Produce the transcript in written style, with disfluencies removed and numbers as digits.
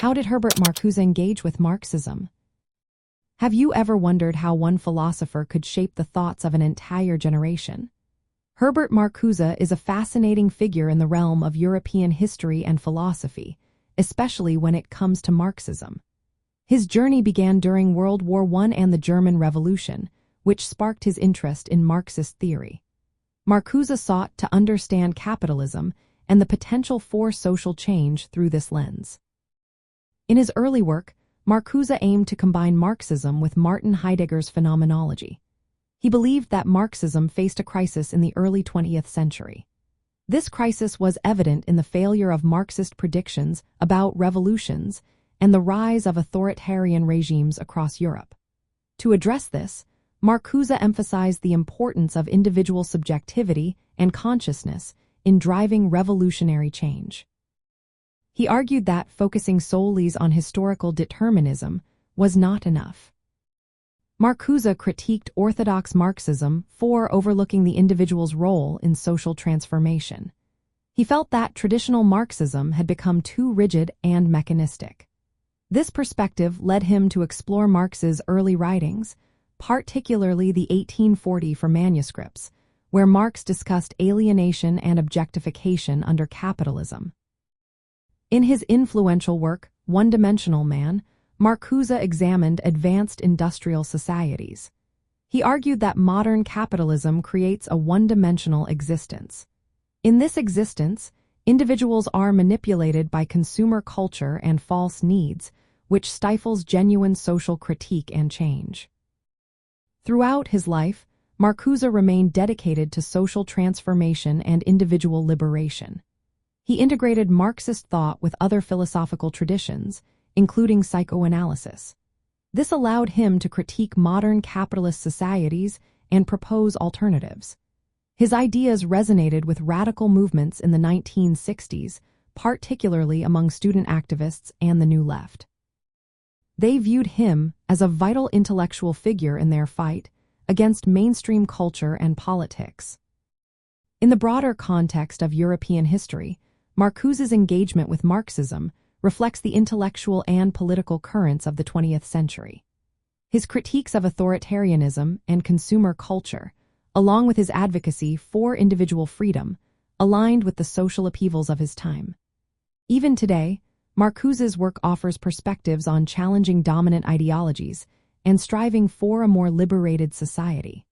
How did Herbert Marcuse engage with Marxism? Have you ever wondered how one philosopher could shape the thoughts of an entire generation? Herbert Marcuse is a fascinating figure in the realm of European history and philosophy, especially when it comes to Marxism. His journey began during World War I and the German Revolution, which sparked his interest in Marxist theory. Marcuse sought to understand capitalism and the potential for social change through this lens. In his early work, Marcuse aimed to combine Marxism with Martin Heidegger's phenomenology. He believed that Marxism faced a crisis in the early 20th century. This crisis was evident in the failure of Marxist predictions about revolutions and the rise of authoritarian regimes across Europe. To address this, Marcuse emphasized the importance of individual subjectivity and consciousness in driving revolutionary change. He argued that focusing solely on historical determinism was not enough. Marcuse critiqued orthodox Marxism for overlooking the individual's role in social transformation. He felt that traditional Marxism had become too rigid and mechanistic. This perspective led him to explore Marx's early writings, particularly the 1844 manuscripts, where Marx discussed alienation and objectification under capitalism. In his influential work, One-Dimensional Man, Marcuse examined advanced industrial societies. He argued that modern capitalism creates a one-dimensional existence. In this existence, individuals are manipulated by consumer culture and false needs, which stifles genuine social critique and change. Throughout his life, Marcuse remained dedicated to social transformation and individual liberation. He integrated Marxist thought with other philosophical traditions, including psychoanalysis. This allowed him to critique modern capitalist societies and propose alternatives. His ideas resonated with radical movements in the 1960s, particularly among student activists and the New Left. They viewed him as a vital intellectual figure in their fight against mainstream culture and politics. In the broader context of European history, Marcuse's engagement with Marxism reflects the intellectual and political currents of the 20th century. His critiques of authoritarianism and consumer culture, along with his advocacy for individual freedom, aligned with the social upheavals of his time. Even today, Marcuse's work offers perspectives on challenging dominant ideologies and striving for a more liberated society.